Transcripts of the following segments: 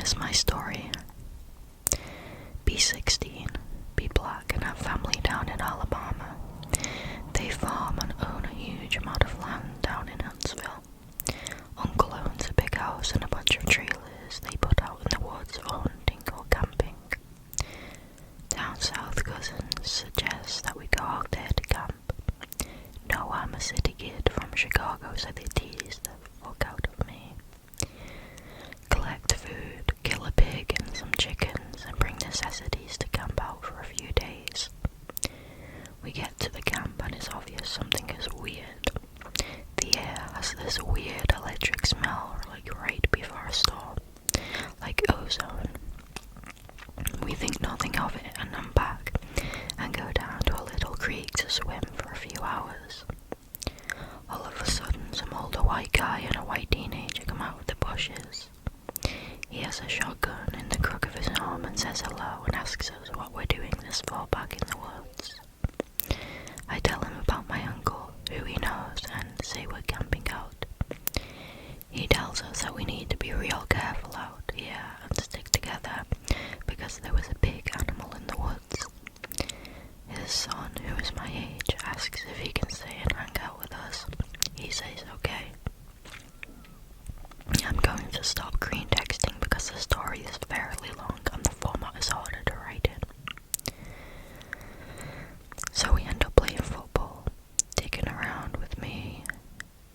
Here's my story. Be 16, be black, and have family down in Alabama. They farm and own a huge amount of land down in Huntsville. Uncle owns a big house and a bunch of trailers they put out in the woods for hunting or camping. Down south, cousins suggest that we go out there to camp. No, I'm a city kid from Chicago, so they tease the fuck out of me. Collect food, kill a pig and some chickens, and bring necessities to camp out for a few days. We get to the camp and it's obvious something is weird. The air has this weird electric smell, like right before a storm, like ozone. We think nothing of it and unpack and go down to a little creek to swim for a few hours. All of a sudden, some older white guy and a white teenager come out of the bushes. He has a shotgun in the crook of his arm and says hello and asks us what we're doing this for back in the woods. I tell him about my uncle, who he knows, and say we're camping out. He tells us that we need to be real careful out here and stick together because there was a big animal in the woods. His son, who is my age, asks if he can stay and hang out with us. He says okay. I'm going to stop green texting because the story is fairly long and the format is harder to write in. So we end up playing football, digging around with me.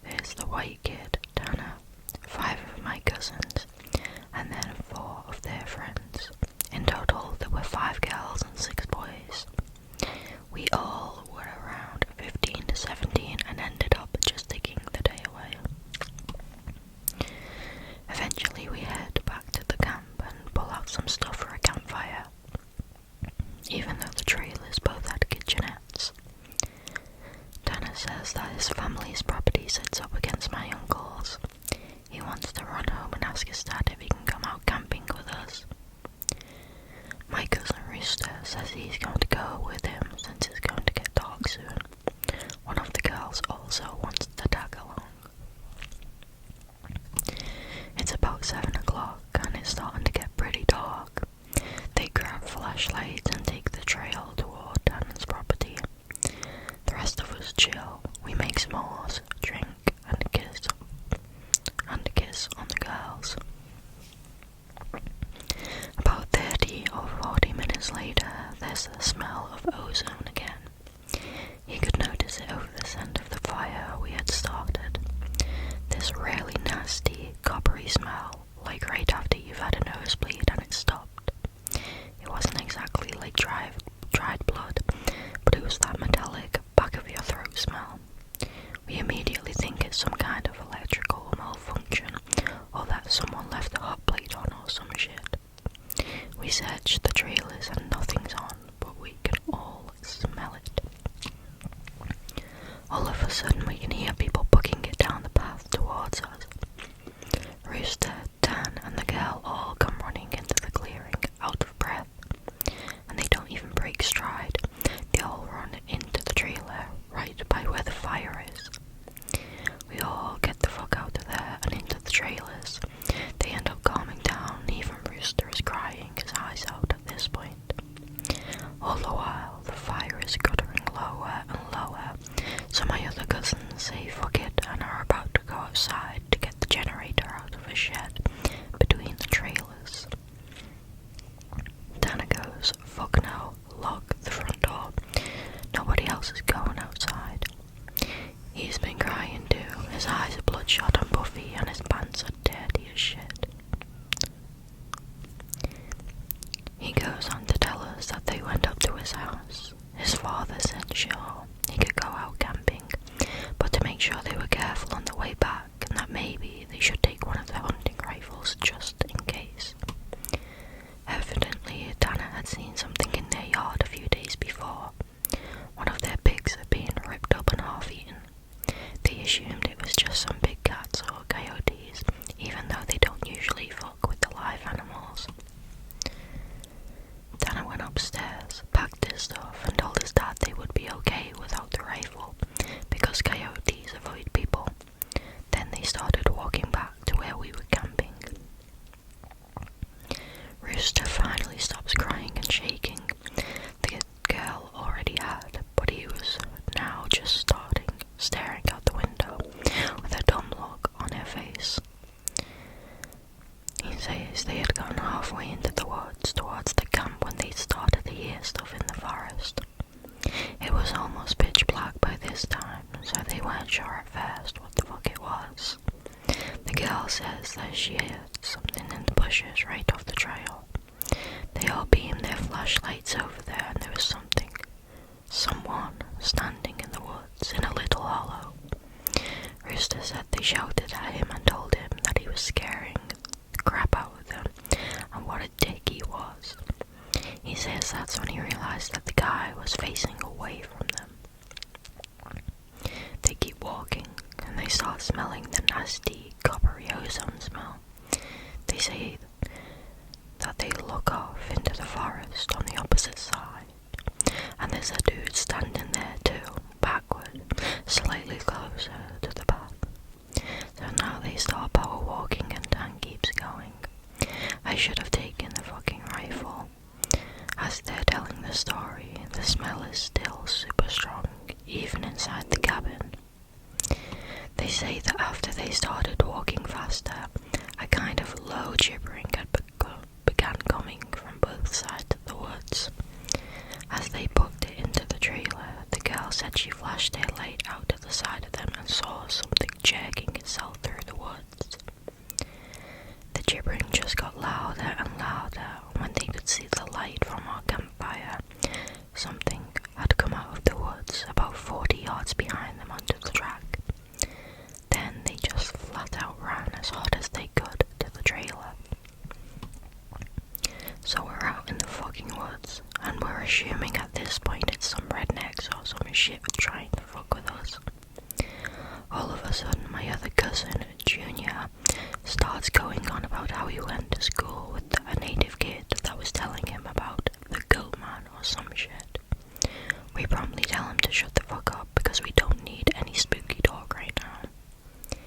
There's the white kid, Dana, 5 of my cousins, and then 4 of their friends. In total, there were 5 girls and 6 boys. We all were around 15 to 17 and ended up just taking the day away. Eventually we head back to the camp and pull out some stuff for a campfire, even though the trailers both had kitchenettes. Dana says that his family's property sits up against my uncle's. He wants to run home and ask his dad if he can come out camping with us. My cousin Rooster says he's going to go with him since it's going to get dark soon. One of the girls also wants to tag along. It's about 7 o'clock and it's starting to get pretty dark. They grab flashlights and take the trail toward Dan's property. The rest of us chill. We make s'mores, drink, and kiss on the girls. About 30 or 40 minutes later, there's the smell of ozone again. You could notice it over the scent of the fire we had started. This really nasty, coppery smell, like right after you've had a nosebleed and it stopped. It wasn't exactly like dried blood, but it was that metallic, back of your throat smell. We immediately think it's some kind of electrical malfunction, or that someone left a hot plate on or some shit. We search the trailers and nothing's on, but we can all smell it. All of a sudden we can hear people booking it down the path towards us. Rooster, Dan, and the girl all come running into the clearing, out of breath. And they don't even break stride. They all run into the trailer, right by where the fire is. We all get the fuck out of there and into the trailers. They end up calming down, even Rooster is crying his eyes out at this point. All the while, the fire is guttering lower and lower, so my other cousins say fuck it and are about to go outside to get the generator out of a shed. gotten halfway into the woods towards the camp when they started to hear stuff in the forest. It was almost pitch black by this time, so they weren't sure at first what the fuck it was. The girl says that she heard something in the bushes right off the trail. They all beamed their flashlights over there and there was someone standing in the woods in a little hollow. Rooster said they shouted at him and told him that he was scaring the crap out of them and what a dick he was. He says that's when he realized that the guy was facing away from them. They keep walking and they start smelling the nasty coppery ozone smell. They say that they look off into the forest on the opposite side, and there's a dude standing there too, backward, slightly closer to the path. So now they start power walking and Dan keeps going. I should have taken the fucking rifle. As they're telling the story, the smell is still super strong, even inside the cabin. They say that after they started walking faster, a kind of low gibbering had began coming from both sides of the woods. As they booked it into the trailer, the girl said she flashed her light out to the side of them and saw something jerking itself through the woods. The gibbering just got louder and louder when they could see the light from our campfire. Something had come out of the woods about 40 yards behind them onto the track. Then they just flat out ran as hard as they could to the trailer. So we're out in the fucking woods, and we're assuming at this point it's some rednecks or some shit trying to fuck with us. All of a sudden, my other cousin, Junior, starts going on about how he went to school with a native kid that was telling him about the Goatman or some shit. We promptly tell him to shut the fuck up because we don't need any spooky talk right now.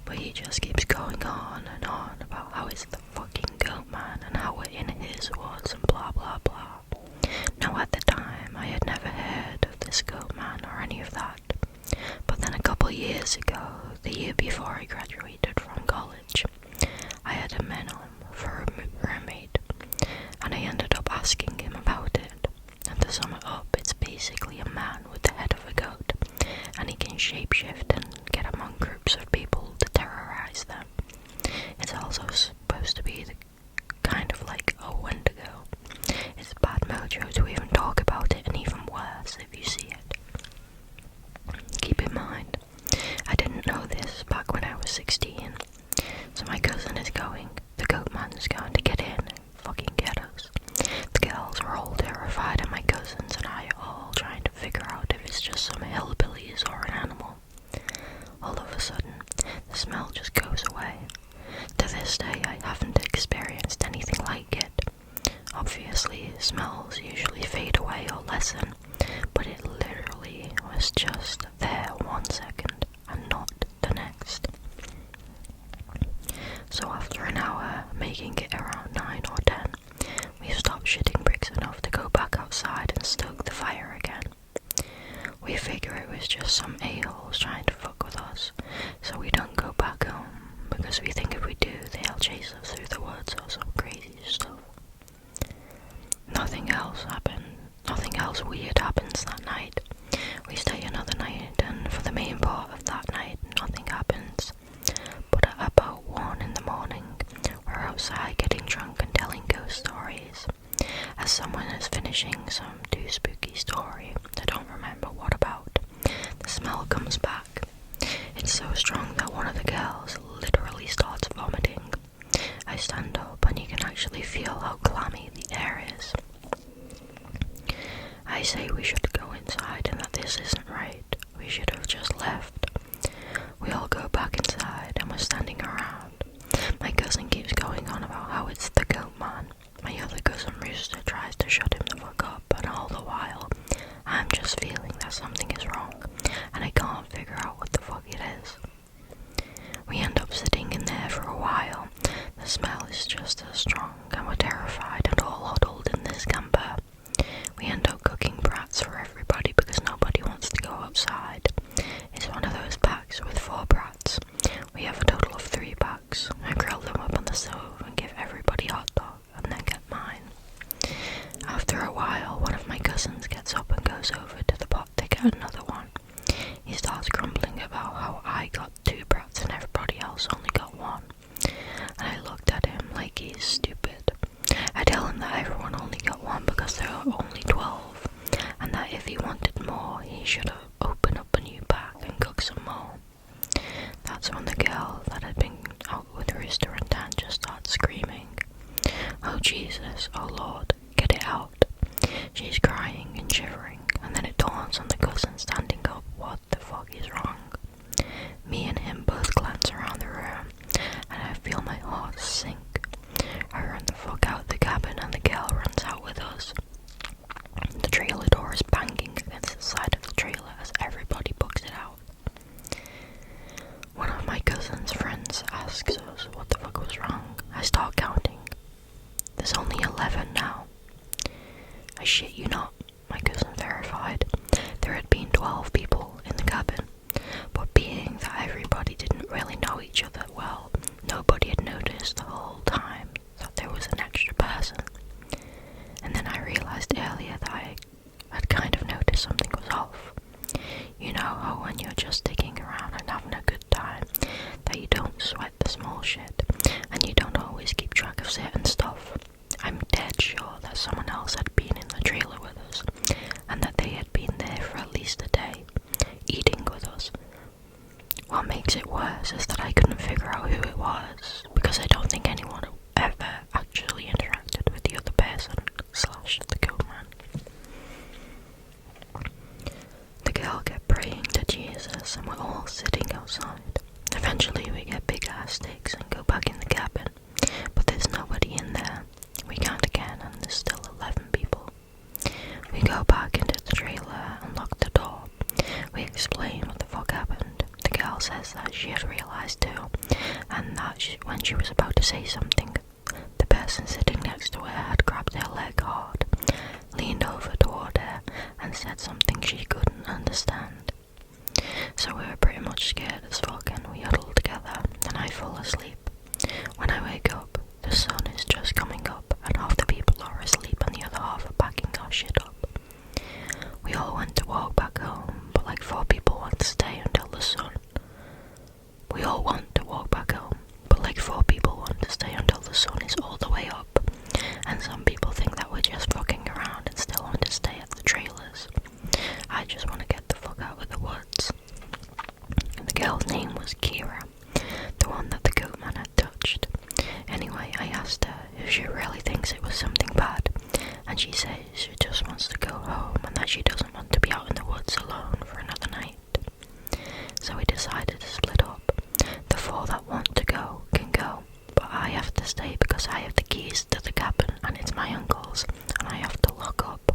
But he just keeps going on and on about how it's the fucking Goatman and how we're in his woods and blah blah blah. Now at the time I had never heard of this Goatman or any of that. But then a couple years ago, the year before I graduated from college, I had a minimum for a roommate, and I ended up asking him about it. And to sum it up, it's basically a man with the head of a goat, and he can shapeshift and get among groups of people to terrorize them. It's also supposed to be the kind of like a Wendigo. It's bad mojo to even talk about it, and even worse if you see it. Keep in mind, I didn't know this back when I was 16, so my cousin is going, the Goatman is going to get in and fucking get us. The girls are all terrified and my cousins and I are all trying to figure out if it's just some hillbillies or an animal. All of a sudden, the smell just goes away. To this day, I haven't experienced anything like it. Obviously, smells usually fade away or lessen, but it literally was just there 1 second and not the next. So after an hour, making it around 9 or 10, we stopped shitting bricks enough to go back outside and stoke the fire again. We figure it was just some a-holes trying to fuck with us, so we don't go back home, because we think if we do, they'll chase us through the woods or some crazy stuff. Nothing else weird happens that night. We stay another night, and for the main part of that night, nothing happens. But at about 1 in the morning, we're outside getting drunk and telling ghost stories. As someone is finishing some too spooky story, I don't remember what about, the smell comes back. It's so strong that one of the girls literally starts vomiting. I stand up and you can actually feel how clammy the air is. I say we should go inside and that this isn't right. We should have just left. We all go back inside and we're standing around. My cousin keeps going on about how it's the Goatman. My other cousin Rooster tries to shut him the fuck up, and all the while, I'm just feeling that something is wrong, and I can't figure out what the fuck it is. We end up sitting in there for a while. The smell is just as strong, and we're terrified and all huddled in this camper. We end up cooking brats for everybody because nobody wants to go outside. It's one of those Jesus, oh Lord, get it out. She's crying and shivering, and then it dawns on the cousin standing up, what the fuck is wrong? Me and him both glance around the room, and I feel my heart sink. I run the fuck out of the cabin, and the girl runs out with us. The trailer door is banging against the side of the trailer as everybody bugs it out. One of my cousin's friends asks us what the fuck was wrong. I start counting. There's only 11 now. I shit you not, my cousin verified. There had been 12 people in the cabin, but being that everybody didn't really know each other well, nobody had noticed the whole time that there was an extra person. And then I realized earlier that I had kind of noticed something was off. You know how when you're just digging around and having a good time, that you don't sweat the small shit, and you don't always keep track of certain stuff. I'm dead sure that someone else had been in the trailer with us, and that they had been there for at least a day, eating with us. What makes it worse is that I couldn't figure out who it was, because I don't think anyone ever actually interacted with the other person / the Goatman. The girl kept praying to Jesus, and we're all sitting outside. Eventually we get big ass sticks and go back in the cabin, but there's nobody in there. We count again and there's still 11 people. We go back into the trailer and lock the door. We explain what the fuck happened. The girl says that she had realised too, and that when she was about to say something, the person sitting next to her had grabbed her leg hard, leaned over toward her, and said something she couldn't understand. So we were pretty much scared as fuck, and we huddled together, and I fall asleep. When I wake up, the sun is just coming up, and half the people are asleep and the other half are packing our shit up. We all went to walk back home, but like 4 people want to stay until the sun. We all want to walk back home, but like 4 people want to stay until the sun is all the way up, and some people think that we're just fucking around and still want to stay at the trailers. I just want to get the fuck out of the woods. The girl's name was Kira, the one that the Goatman had touched. Anyway, I asked her if she really thinks it was something bad, and she says she just wants to go home and that she doesn't want to be out in the woods alone for another night. So we decided to split up. The 4 that want to go can go, but I have to stay because I have the keys to the cabin and it's my uncle's, and I have to lock up.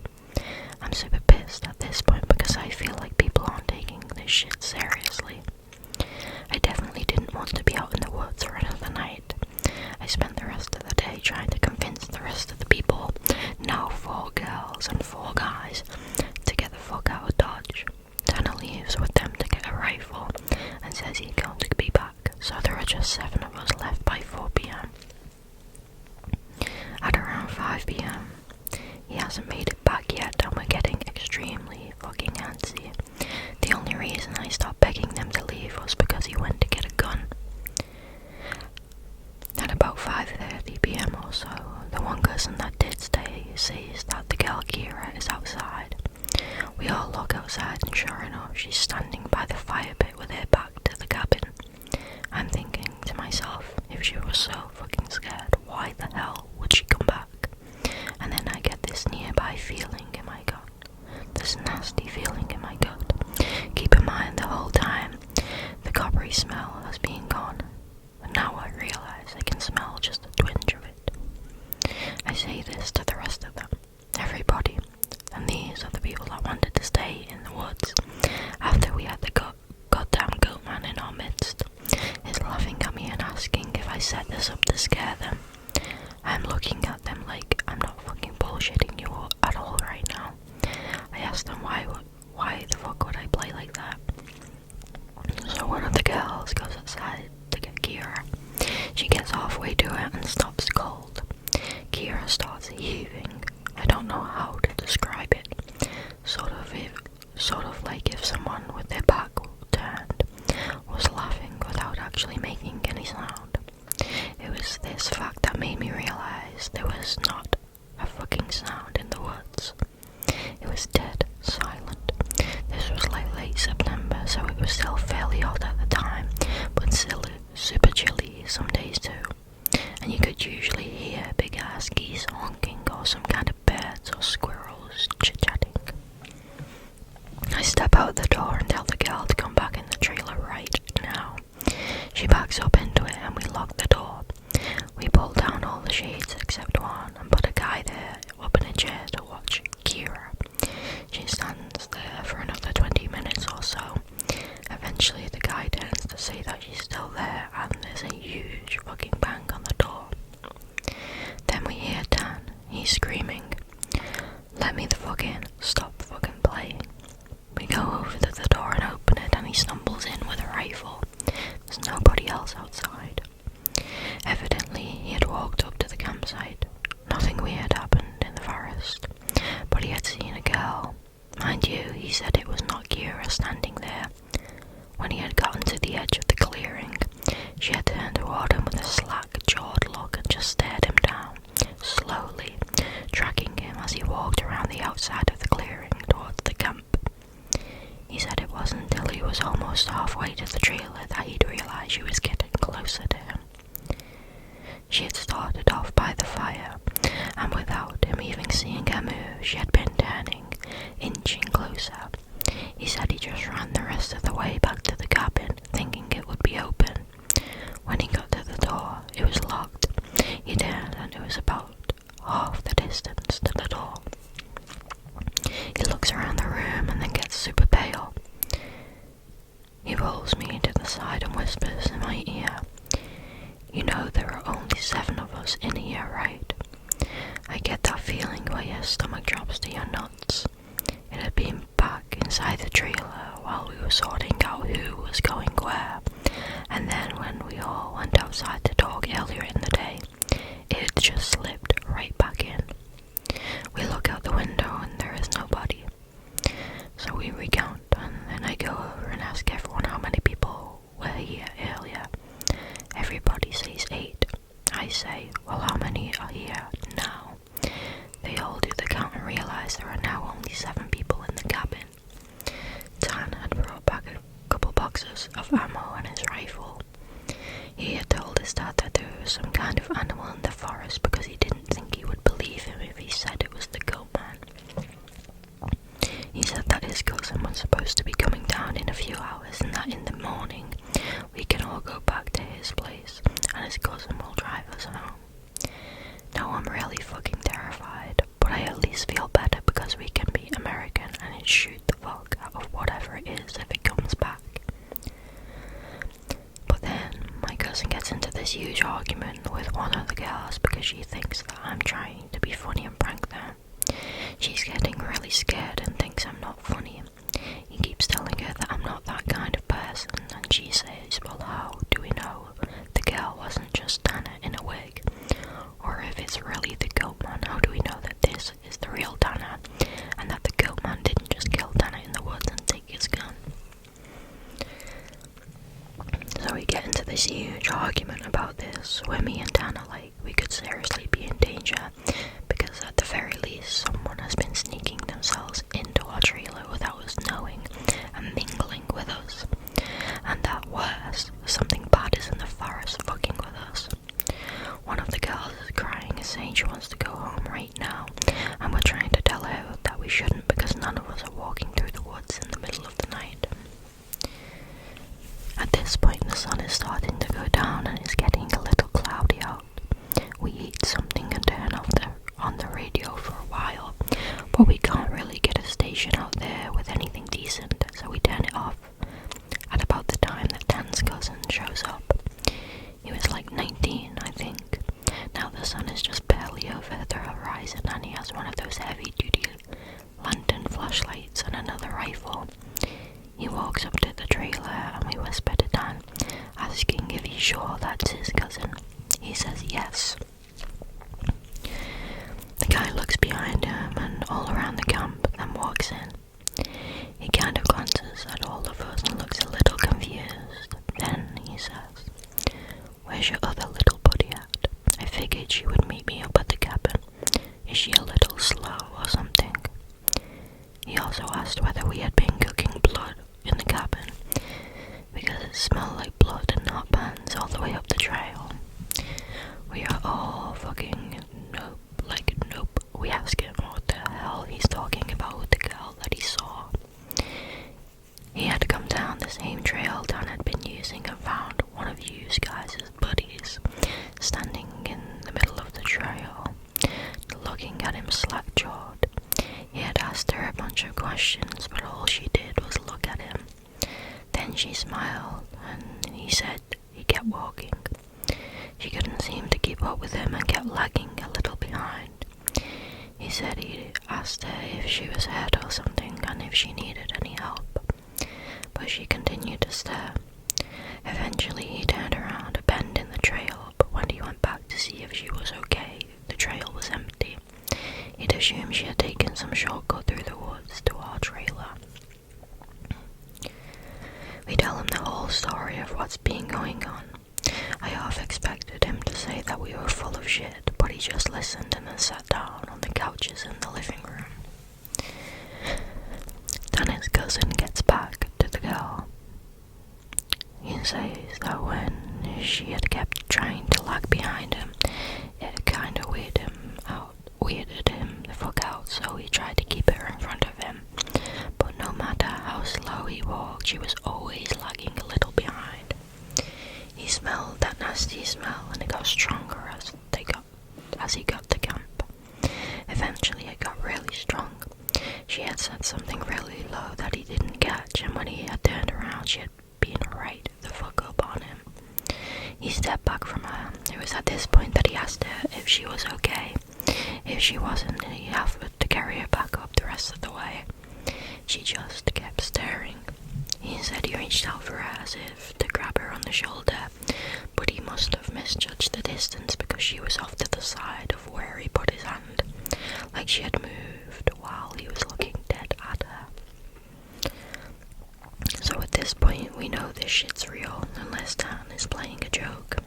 I'm super pissed at this point because I feel like people aren't taking this shit seriously. I definitely didn't want to be out in the woods for another night. I spent the rest of the day trying to convince the rest of the people, now 4 girls and 4 guys, to get the fuck out of Dodge. Tanner leaves with them to get a rifle and says he's going to be back, so there are just 7 of us left by 4 p.m. At around 5 p.m, he hasn't made it back yet and we're getting extremely fucking antsy. The only reason I stopped begging them to leave was because he went to get a gun. At about 5:30 p.m. or so, the one cousin that did stay sees that the girl Kira is outside. We all look outside and sure enough, she's standing by the fire pit with her back to the cabin. I'm thinking to myself, if she was so fucking scared, why the hell would she come back? And then I get this nearby feeling in my gut. This nasty feeling in my gut. Keep in mind the whole time, the coppery smell has been gone. But now I realize I can smell just a twinge of it. I say this to the rest of them, everybody, and these are the people that wanted to stay in the woods after we had the goddamn Goatman in our midst, is laughing at me and asking if I set this up to scare them. I'm looking at them like I'm not fucking bullshitting you at all right now. I asked them why the fuck would I play like that? So one of the girls goes outside to get Kira. She gets halfway to it and stops cold. Kira starts heaving. I don't know how to describe it. Sort of like if someone with their back turned was laughing without actually making any sound. It was this fact that made me realize there was not a fucking sound in the woods. It was dead silent. This was like late September, so it was still fairly hot at the time, but still super chilly some days too. and you could usually hear big ass geese honking or some kind of birds or squirrels chit-chatting. I step out the door and tell the girl to come back in the trailer right now. She backs up into it and we lock the door. We pull down all the shades except one and put a guy there up in a chair to watch Kira. She stands there for another 20 minutes or so. Eventually the guy turns to say that she's still there and there's a huge fucking bang on the door. Then we hear Dan. He's screaming, "Let me the fuck in, stop fucking playing." We go over to the door and open it and he stumbles in with a rifle. There's nobody else outside. Evidently he had walked up to the campsite. Nothing weird happened in the forest, but he had seen a girl. Mind you, he said it was not Kira standing there. When he had gotten to the edge of the clearing, she had turned toward him with a slack-jawed look and just stared him down, slowly, tracking him as he walked around the outside of the clearing towards the camp. He said it wasn't until he was almost halfway to the trailer that he'd realised she was getting closer to him. She had started off by the fire, and without him even seeing her move, she had been turning, inching closer. He said he just ran the rest of the way back to the cabin, thinking it would be open. When he got to the door, it was locked. He turned and it was about half the distance to the door. He looks around the room and then gets super pale. He pulls me to the side and whispers in my ear, "You know there are only 7 of us in here, right?" I get that feeling where your stomach drops to your nuts. It had been back inside the trailer while we were sorting out who was going where, and then when we all went outside to talk earlier in the day, it had just slipped right back in. We look out the window and there is nobody. So we recount and then I go over and ask everyone how many people were here earlier. Everybody says 8. I say, "Well, how many are here now?" They all do the count and realise there are now only 7 people in the cabin. Dan had brought back a couple boxes of ammo and his rifle. He had told his dad that there was some kind of animal in the forest because he didn't think he would believe him if he said it was the Goatman. He said that his cousin was supposed to be coming down in a few hours and that in the morning we can all go back to his place and his cousin will drive us home. Now I'm really fucking terrified, but I at least feel better because we can be American and shoot the fuck out of whatever it is if it comes back. But then my cousin gets into this huge argument with one of the girls because she thinks that I'm trying to be funny and prank them. She's getting really scared and thinks I'm not funny. He keeps telling her that I'm not that kind of person, and she says, "Well, how do we know the girl wasn't just Dana in a wig? Or if it's really the Goatman, how do we know that this is the real Dana, and that the Goatman didn't just kill Dana in the woods and take his gun?" So we get into this huge argument about this, where me and Dan are like, we could seriously be in danger, because at the very least, someone has been sneaking themselves into our trailer without us knowing, and mingling with us. And at worst, something bad is in the forest fucking with us. One of the girls is crying and saying she wants to go home right now, and we're trying to tell her that we shouldn't because none of us are walking through the woods in the middle of the night. At this point the sun is starting to go down and it's getting a little cloudy out. We eat something and turn on the radio for a while, but we can't really get a station out there with anything decent, so we turn it off. At about the time that Dan's cousin shows up, he was like 19, I think. Now the sun is just barely over the horizon and he has one of those heavy-duty lantern flashlights and another rifle. He walks up to the trailer and we whisper to Dan, asking if he's sure that's his cousin. He says yes. The guy looks behind him and all around the camp, then walks in. He kind of glances at all of us and looks a little confused. Then he says, "Where's your other little buddy at? I figured she would meet me up at the cabin. Is she a little slow or something?" He also asked whether we had been cooking blood in the cabin, because it smelled like blood and hot pans all the way up the trail. We are standing in the middle of the trail, looking at him slack-jawed. He had asked her a bunch of questions, but all she did was look at him. Then she smiled, and he said he kept walking. She couldn't seem to keep up with him and kept lagging a little behind. He said he asked her if she was hurt or something and if she needed any help, but she continued to stare. Eventually he turned around a bend in the trail, but when he went back to see if she was okay, the trail was empty. He'd assumed she had taken some shortcut through the woods to our trailer. We tell him the whole story of what's been going on. I half expected him to say that we were full of shit, but he just listened and then sat down on the couches in the living room. Then his cousin gets back to the girl. He says that when she had kept trying to lag behind him, it kinda weirded him the fuck out, so he tried to keep her in front of him. But no matter how slow he walked, she was always lagging a little behind. He smelled that nasty smell, and it got stronger as he got to camp. Eventually it got really strong. She had said something really low that he didn't catch, and when he had turned around, she had been right the fuck up on him. He stepped back from her. It was at this point that he asked her if she was okay. If she wasn't, he offered to carry her back up the rest of the way. She just kept staring. He said he reached out for her as if to grab her on the shoulder, but he must have misjudged the distance because she was off to the side of where he put his hand, like she had moved while he was looking dead at her. So at this point we know this shit's real unless Dan is playing a joke,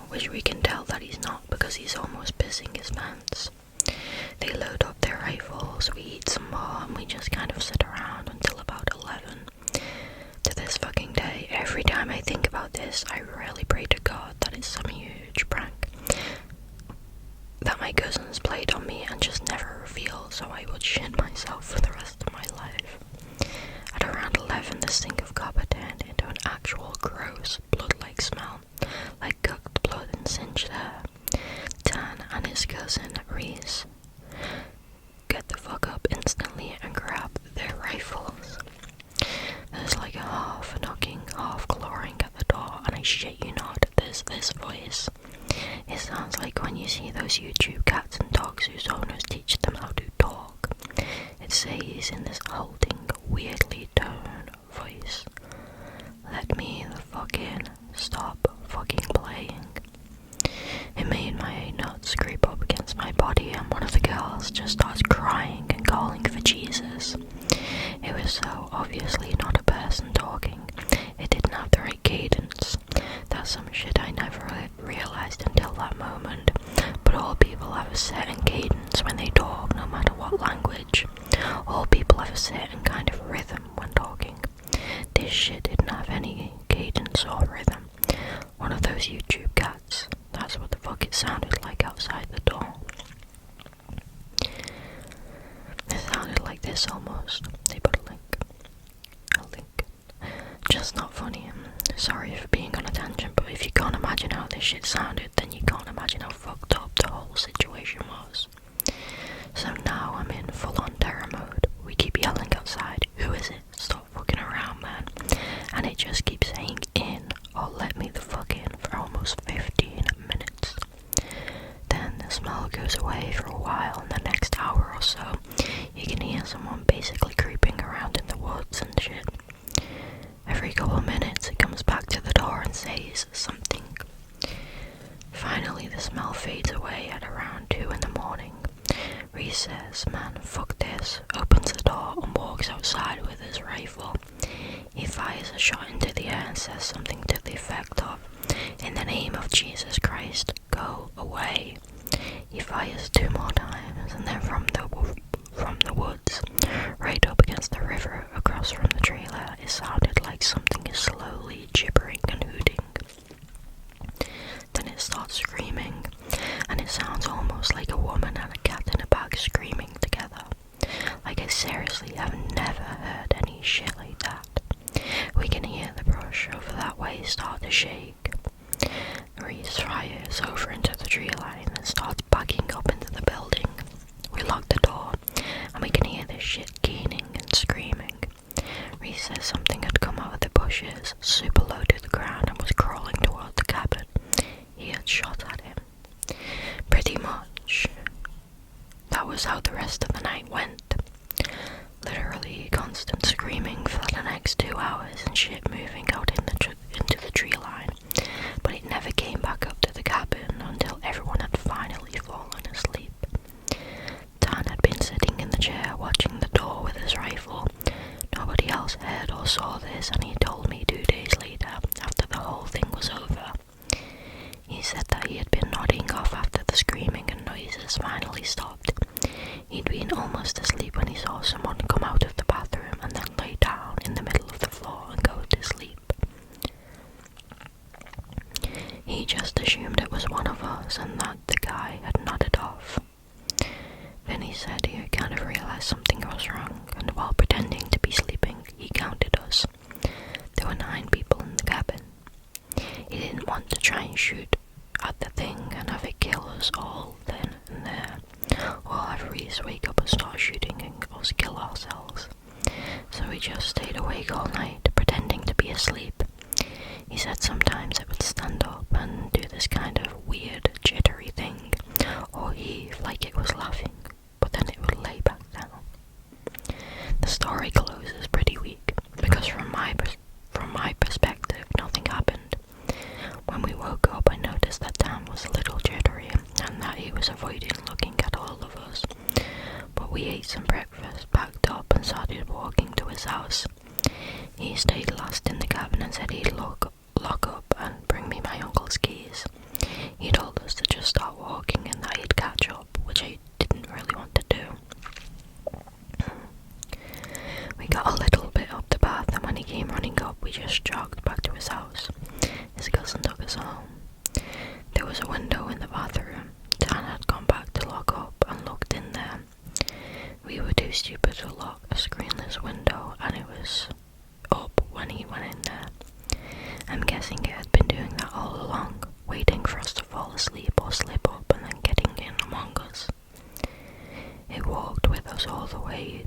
which we can tell that he's not because he's almost pissing his pants. They load up their rifles, we eat some more, and we just kind of sit around until about 11. To this fucking day, every time I think about this, I really pray to God that it's some huge prank that my cousins played on me and just never revealed, so I would shit myself for the rest of my life. At around 11, the stink of copper turned into an actual gross, blood-like smell, like cooked blood and singed hair. Dan and his cousin, Reese, get the fuck up instantly and grab their rifles. There's like a half knocking, half clawing at the door, and I shit you not, there's this voice. It sounds like when you see those YouTube cats and dogs whose owners teach them how to talk. It says in this halting, weirdly toned voice, "Let me the fuck in, stop fucking playing." It made my nuts creep up against my body, and one of the girls just starts crying and calling for Jesus. It was so obviously not a person talking. It didn't have the right cadence. That's some shit I never realized until that moment. But all people have a certain cadence when they talk, no matter what language. All people have a certain kind of rhythm when talking. This shit didn't have any cadence or rhythm. One of those YouTube cats. That's what the fuck it sounded like outside the door. It sounded like this almost. They put a link. Just not funny. Sorry for being on a tangent, but if you can't imagine how this shit sounded, then you can't imagine how fucked up the whole situation was. So now I'm in full-on terror mode. We keep yelling outside, "Who is it? Stop fucking around, man." And it just keeps saying in, or "let me the fuck in," for almost 15 minutes. Then the smell goes away for a while, and the next hour or so, you can hear someone basically creeping around in the woods and shit. Every couple of minutes it comes back to the door and says something. Finally the smell fades away at around 2 in the morning. Reese says, "Man, fuck this," opens the door and walks outside with his rifle. He fires a shot into the air and says something to the effect of, "In the name of Jesus Christ, go away." He fires 2 more times, and then from the woods, right up against the river across from the trailer, it sounded like something is slowly gibbering and hooting. Then it starts screaming, and it sounds almost like a woman and a cat in a bag screaming together. Like I seriously have never heard any shit like that. We can hear the brush over that way start to shake. Reese fires had shot at him. Pretty much, that was how the rest of the night went. Literally constant screaming for the next 2 hours and shit moving out into the tree line, but it never came back up to the cabin until everyone had finally fallen asleep. Dan had been sitting in the chair watching the door with his rifle. Nobody else heard or saw this, and he told me 2 days later, after the whole thing was over. He said that he had been nodding off after the screaming and noises finally stopped. He'd been almost asleep when he saw someone come out of the bathroom and then lay down in the middle of the floor and go to sleep. He just assumed it was one of us and that the guy had nodded off. Then he said he kind of realized something was wrong, and while pretending to be sleeping, he counted us. There were 9 people in the cabin. He didn't want to try and shoot at the thing and have it kill us all then and there, or have Reese wake up and start shooting and us kill ourselves. So we just stayed awake all night, pretending to be asleep. He said sometimes it would stand up and do this kind of weird jittery thing, or heave like it was laughing, but then it would lay back down. The story closes pretty weak, because from my perspective, nothing happened. When we woke up, I noticed that Dan was a little jittery, and that he was avoiding looking at all of us. But we ate some breakfast, packed up, and started walking to his house. He stayed last in the cabin and said he'd lock up and bring me my uncle's keys. He told us to just start walking and that he'd catch up, which I didn't really want to do. We got a little bit up the path, and when he came running up, we just jogged back to his house. His cousin took us home. There was a window in the bathroom. Dan had gone back to lock up and looked in there. We were too stupid to lock a screenless window, and it was up when he went in there. I'm guessing it had been doing that all along, waiting for us to fall asleep or slip up and then getting in among us. It walked with us all the way